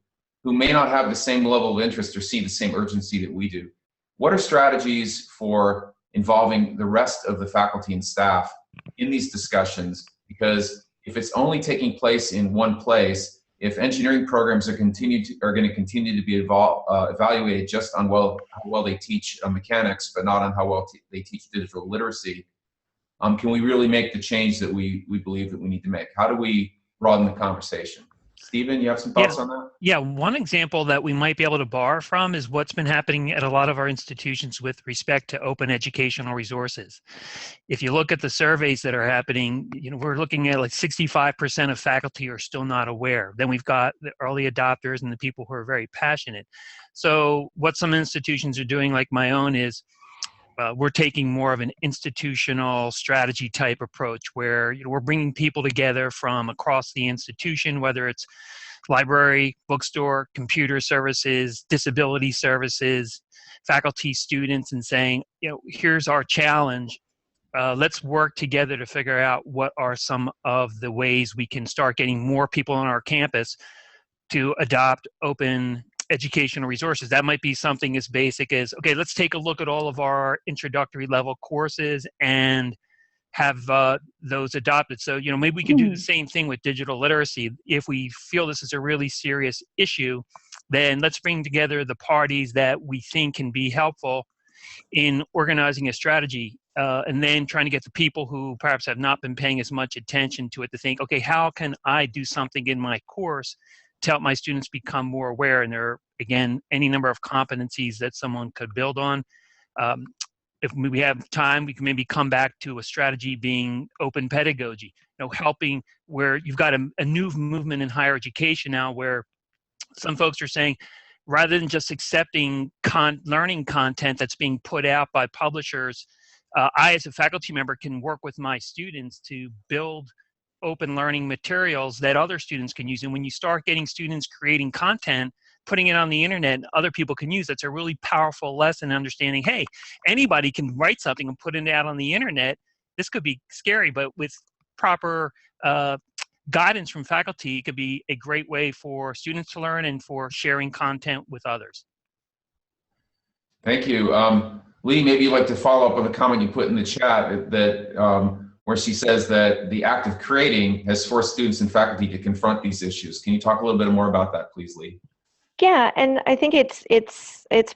may not have the same level of interest or see the same urgency that we do. What are strategies for involving the rest of the faculty and staff in these discussions? Because if it's only taking place in one place, if engineering programs are going to continue to be evaluated just on how well they teach mechanics, but not on how well they teach digital literacy, can we really make the change that we believe that we need to make? How do we broaden the conversation? Stephen, you have some thoughts on that? Yeah, one example that we might be able to borrow from is what's been happening at a lot of our institutions with respect to open educational resources. If you look at the surveys that are happening, we're looking at like 65% of faculty are still not aware. Then we've got the early adopters and the people who are very passionate. So what some institutions are doing, like my own, is we're taking more of an institutional strategy type approach where we're bringing people together from across the institution, whether it's library, bookstore, computer services, disability services, faculty, students, and saying, here's our challenge. Let's work together to figure out what are some of the ways we can start getting more people on our campus to adopt open educational resources. That might be something as basic as, okay, let's take a look at all of our introductory level courses and have those adopted. So, maybe we could do the same thing with digital literacy. If we feel this is a really serious issue, then let's bring together the parties that we think can be helpful in organizing a strategy, and then trying to get the people who perhaps have not been paying as much attention to it to think, okay, how can I do something in my course to help my students become more aware? And there are, again, any number of competencies that someone could build on. If we have time, we can maybe come back to a strategy being open pedagogy, helping where you've got a new movement in higher education now where some folks are saying, rather than just accepting learning content that's being put out by publishers, I, as a faculty member, can work with my students to build open learning materials that other students can use. And when you start getting students creating content, putting it on the internet, other people can use, that's a really powerful lesson in understanding, hey, anybody can write something and put it out on the internet. This could be scary, but with proper guidance from faculty, it could be a great way for students to learn and for sharing content with others. Thank you. Lee, maybe you'd like to follow up on the comment you put in the chat that where she says that the act of creating has forced students and faculty to confront these issues. Can you talk a little bit more about that, please, Lee? Yeah, and I think it's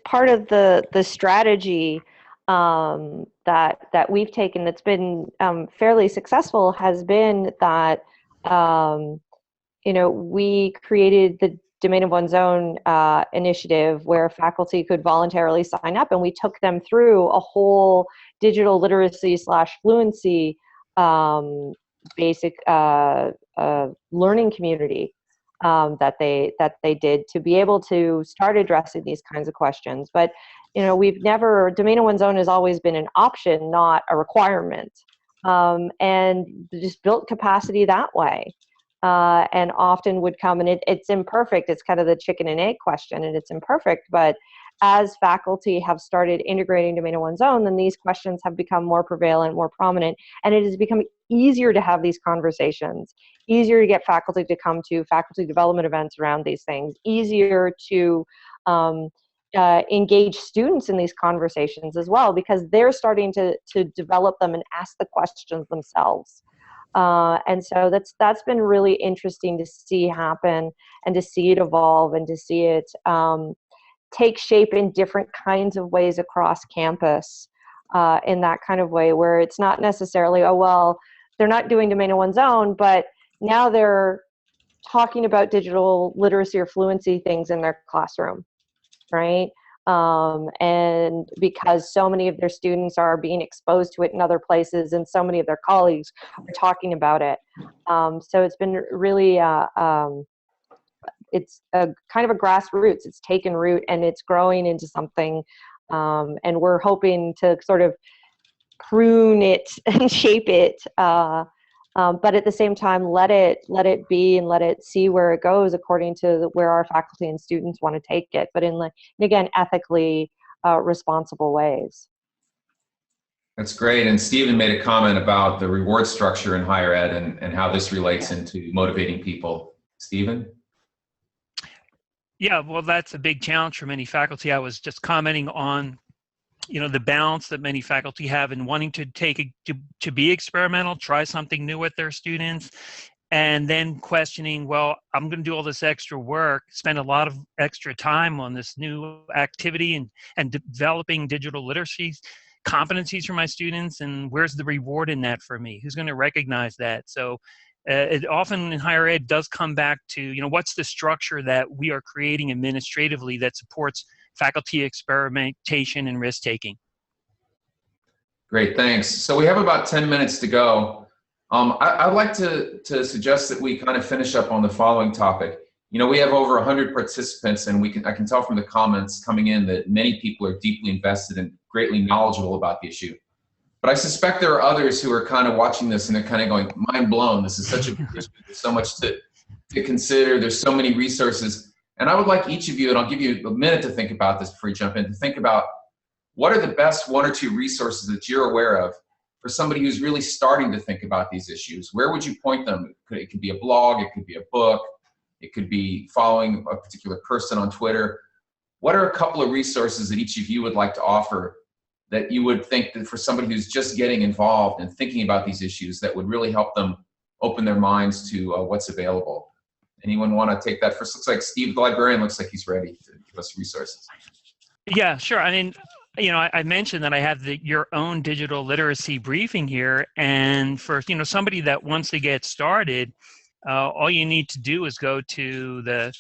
part of the strategy that we've taken that's been fairly successful, has been that we created the Domain of One's Own initiative where faculty could voluntarily sign up, and we took them through a whole digital literacy / fluency basic learning community that they did to be able to start addressing these kinds of questions. But we've never, Domain of One's Own has always been an option, not a requirement, and just built capacity that way. And often would come, and it's imperfect. It's kind of the chicken and egg question, and it's imperfect. But as faculty have started integrating Domain of One's Own, then these questions have become more prevalent, more prominent, and it has become easier to have these conversations, easier to get faculty to come to faculty development events around these things, easier to engage students in these conversations as well, because they're starting to develop them and ask the questions themselves. And so that's been really interesting to see happen, and to see it evolve, and to see it take shape in different kinds of ways across campus, in that kind of way where it's not necessarily, oh, well, they're not doing Domain of One's Own, but now they're talking about digital literacy or fluency things in their classroom, right? And because so many of their students are being exposed to it in other places, and so many of their colleagues are talking about it. So it's been really, it's a kind of a grassroots. It's taken root, and it's growing into something, and we're hoping to sort of prune it and shape it, but at the same time let it be, and let it see where it goes according to where our faculty and students want to take it, but in, again, ethically responsible ways. That's great. And Stephen made a comment about the reward structure in higher ed and how this relates into motivating people. Stephen? Yeah, well, that's a big challenge for many faculty. I was just commenting on, the balance that many faculty have in wanting to to be experimental, try something new with their students, and then questioning, well, I'm going to do all this extra work, spend a lot of extra time on this new activity and developing digital literacy competencies for my students, and where's the reward in that for me? Who's going to recognize that? So it often in higher ed does come back to, what's the structure that we are creating administratively that supports faculty experimentation and risk-taking. Great, thanks. So we have about 10 minutes to go. I'd like to suggest that we kind of finish up on the following topic. You know, we have over 100 participants, and I can tell from the comments coming in that many people are deeply invested and greatly knowledgeable about the issue. But I suspect there are others who are kind of watching this and they're kind of going, mind blown. This is such a big issue. There's so much to consider. There's so many resources. And I would like each of you, and I'll give you a minute to think about this before you jump in, to think about what are the best 1 or 2 resources that you're aware of for somebody who's really starting to think about these issues. Where would you point them? It could be a blog, it could be a book, it could be following a particular person on Twitter. What are a couple of resources that each of you would like to offer that you would think that for somebody who's just getting involved and thinking about these issues that would really help them open their minds to what's available? Anyone want to take that first? Looks like Steve, the librarian, looks like he's ready to give us resources. Yeah, sure. I mean, you know, I mentioned that I have your own digital literacy briefing here, and for, you know, somebody that wants to get started, all you need to do is go to the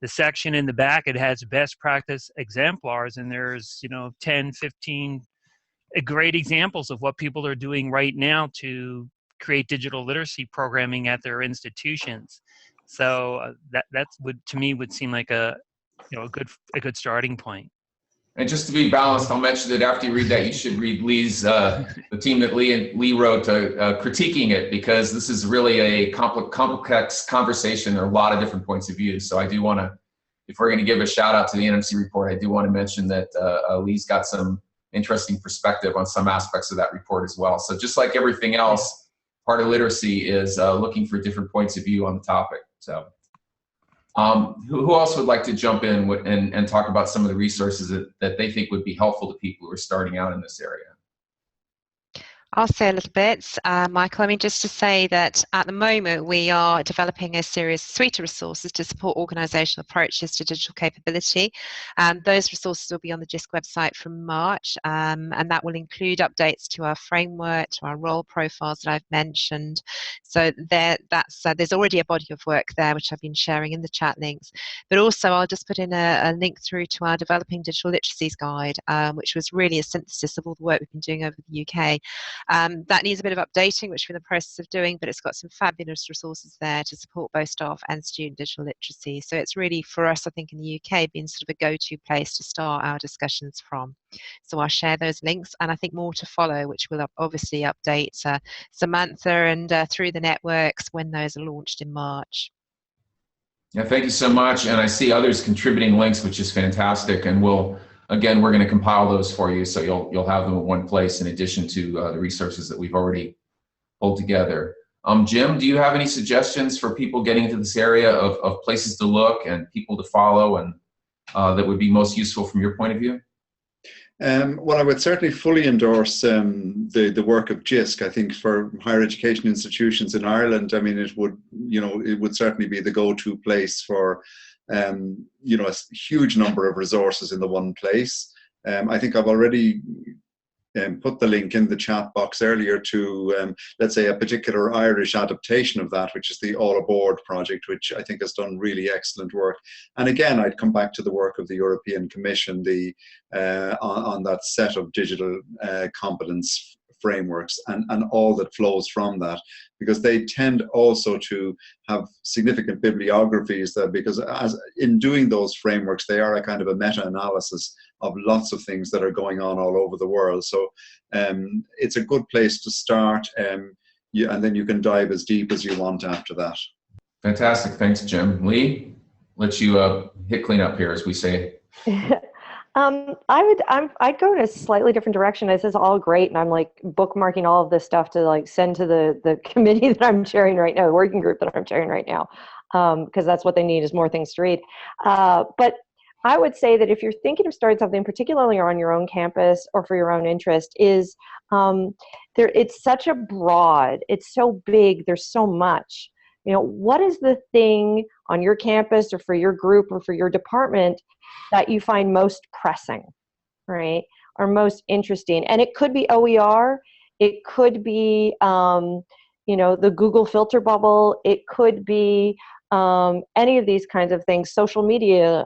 section in the back. It has best practice exemplars, and there's, you know, 10, 15 great examples of what people are doing right now to create digital literacy programming at their institutions. So that would, to me, would seem like a good starting point. And just to be balanced, I'll mention that after you read that, you should read Lee's, the team that Lee wrote, critiquing it, because this is really a complex conversation. There are a lot of different points of view. So I do want to, if we're going to give a shout out to the NMC report, I do want to mention that Lee's got some interesting perspective on some aspects of that report as well. So just like everything else, part of literacy is looking for different points of view on the topic. So who else would like to jump in and talk about some of the resources that they think would be helpful to people who are starting out in this area? I'll say a little bit, Michael. I mean, just to say that at the moment we are developing a suite of resources to support organisational approaches to digital capability. Those resources will be on the JISC website from March, and that will include updates to our framework, to our role profiles that I've mentioned. So there's already a body of work there which I've been sharing in the chat links. But also I'll just put in a link through to our Developing Digital Literacies Guide, which was really a synthesis of all the work we've been doing over the UK. That needs a bit of updating, which we're in the process of doing, but it's got some fabulous resources there to support both staff and student digital literacy. So it's really, for us, I think in the UK, been sort of a go-to place to start our discussions from. So I'll share those links, and I think more to follow, which will obviously update Samantha and through the networks when those are launched in March. Yeah, thank you so much. And I see others contributing links, which is fantastic. And again, we're going to compile those for you, so you'll have them in one place in addition to the resources that we've already pulled together. Jim, do you have any suggestions for people getting into this area of places to look and people to follow, and that would be most useful from your point of view? Well, I would certainly fully endorse the work of JISC. I think for higher education institutions in Ireland, I mean, it would certainly be the go-to place for a huge number of resources in the one place. I think I've already put the link in the chat box earlier to, let's say, a particular Irish adaptation of that, which is the All Aboard project, which I think has done really excellent work. And again, I'd come back to the work of the European Commission on that set of digital competence frameworks and all that flows from that, because they tend also to have significant bibliographies there, because in doing those frameworks, they are a kind of a meta-analysis of lots of things that are going on all over the world. So it's a good place to start, and then you can dive as deep as you want after that. Fantastic. Thanks, Jim. Lee, let you hit clean up here, as we say. I'd go in a slightly different direction. This is all great, and I'm like bookmarking all of this stuff to like send to the committee that I'm chairing right now, the working group that I'm chairing right now, because that's what they need, is more things to read. But I would say that if you're thinking of starting something, particularly on your own campus or for your own interest, is it's such a broad, it's so big, there's so much. You know, what is the thing on your campus or for your group or for your department that you find most pressing, right, or most interesting? And it could be OER, it could be, the Google filter bubble, it could be any of these kinds of things, social media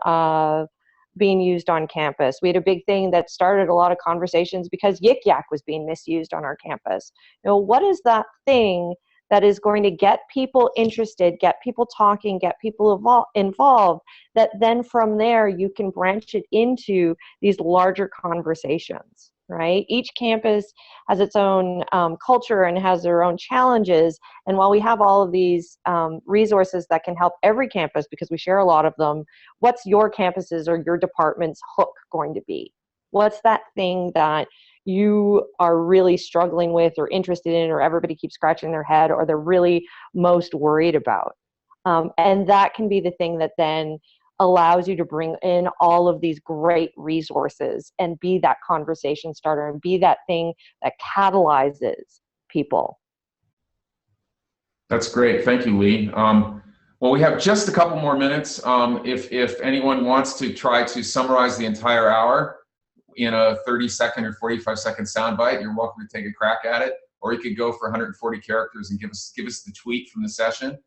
being used on campus. We had a big thing that started a lot of conversations because Yik Yak was being misused on our campus. You know, what is that thing that is going to get people interested, get people talking, get people involved, that then from there you can branch it into these larger conversations, right? Each campus has its own culture and has their own challenges. And while we have all of these resources that can help every campus, because we share a lot of them, what's your campus's or your department's hook going to be? What's that thing that you are really struggling with or interested in, or everybody keeps scratching their head, or they're really most worried about? And that can be the thing that then allows you to bring in all of these great resources and be that conversation starter and be that thing that catalyzes people. That's great. Thank you, Lee. Well, we have just a couple more minutes. If anyone wants to try to summarize the entire hour in a 30-second or 45-second soundbite, you're welcome to take a crack at it. Or you could go for 140 characters and give us the tweet from the session.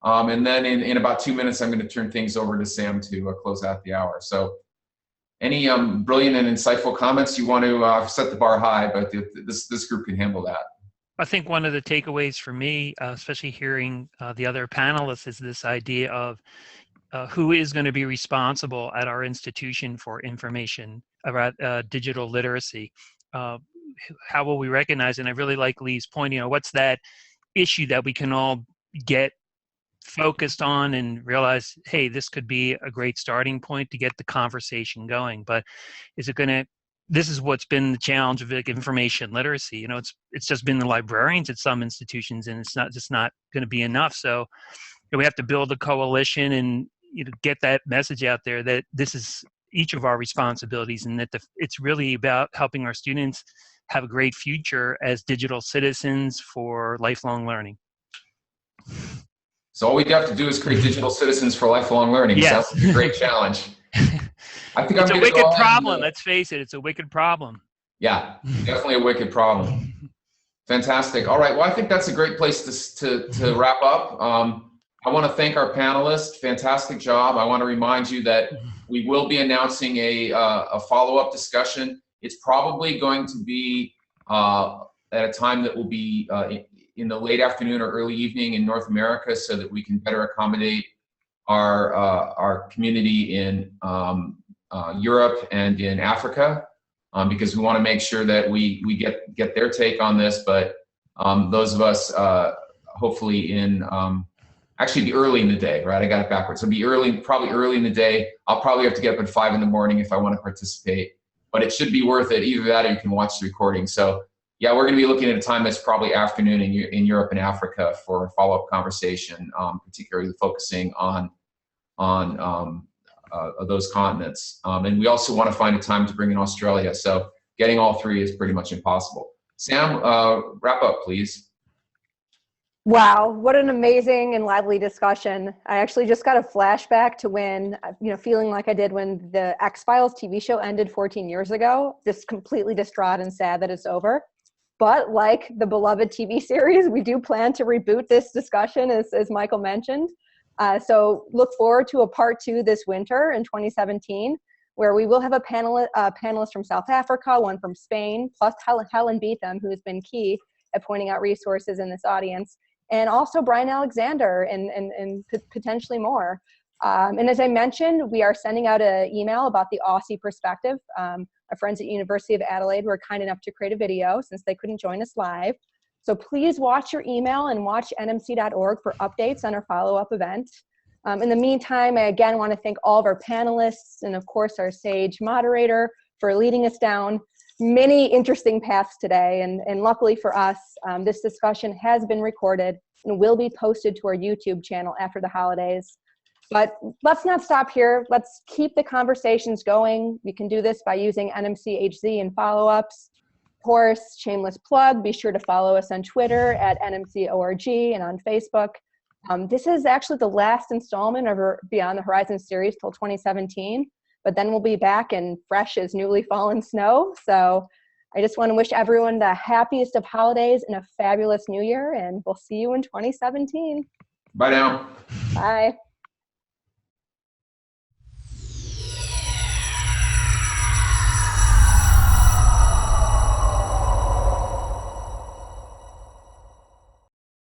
And then in about 2 minutes, I'm going to turn things over to Sam to close out the hour. So any brilliant and insightful comments? You want to set the bar high, but this group can handle that. I think one of the takeaways for me, especially hearing the other panelists, is this idea of who is going to be responsible at our institution for information about digital literacy. How will we recognize? And I really like Lee's point, what's that issue that we can all get focused on and realize, hey, this could be a great starting point to get the conversation going. But is it going to, this is what's been the challenge of information literacy. It's just been the librarians at some institutions, and it's not going to be enough. So we have to build a coalition and get that message out there that this is each of our responsibilities, and that it's really about helping our students have a great future as digital citizens for lifelong learning. So all we have to do is create digital citizens for lifelong learning. Yes. Sounds like a great challenge. I think it's a wicked problem. Let's face it, it's a wicked problem. Yeah, definitely a wicked problem. Fantastic. All right. Well, I think that's a great place to wrap up. I want to thank our panelists. Fantastic job. I want to remind you that we will be announcing a follow-up discussion. It's probably going to be at a time that will be in the late afternoon or early evening in North America, so that we can better accommodate our community in Europe and in Africa, because we want to make sure that we get their take on this. But those of us hopefully in actually be early in the day, right? I got it backwards. So probably early in the day. I'll probably have to get up at 5 in the morning if I want to participate, but it should be worth it. Either that or you can watch the recording. So yeah, we're going to be looking at a time that's probably afternoon in Europe and Africa for a follow-up conversation, particularly focusing on those continents. And we also want to find a time to bring in Australia. So getting all three is pretty much impossible. Sam, wrap up, please. Wow, what an amazing and lively discussion. I actually just got a flashback to when, feeling like I did when the X-Files TV show ended 14 years ago, just completely distraught and sad that it's over. But like the beloved TV series, we do plan to reboot this discussion, as Michael mentioned. So look forward to a part 2 this winter in 2017, where we will have a panelist from South Africa, one from Spain, plus Helen Beetham, who has been key at pointing out resources in this audience, and also Brian Alexander and potentially more. And as I mentioned, we are sending out an email about the Aussie perspective. Our friends at University of Adelaide were kind enough to create a video since they couldn't join us live. So please watch your email and watch nmc.org for updates on our follow-up event. In the meantime, I again want to thank all of our panelists and of course our SAGE moderator for leading us down many interesting paths today. And luckily for us, this discussion has been recorded and will be posted to our YouTube channel after the holidays. But let's not stop here. Let's keep the conversations going. We can do this by using NMC HZ and follow-ups. Of course, shameless plug, be sure to follow us on Twitter at NMCORG and on Facebook. This is actually the last installment of our Beyond the Horizon series till 2017, but then we'll be back and fresh as newly fallen snow. So I just want to wish everyone the happiest of holidays and a fabulous new year, and we'll see you in 2017. Bye now. Bye.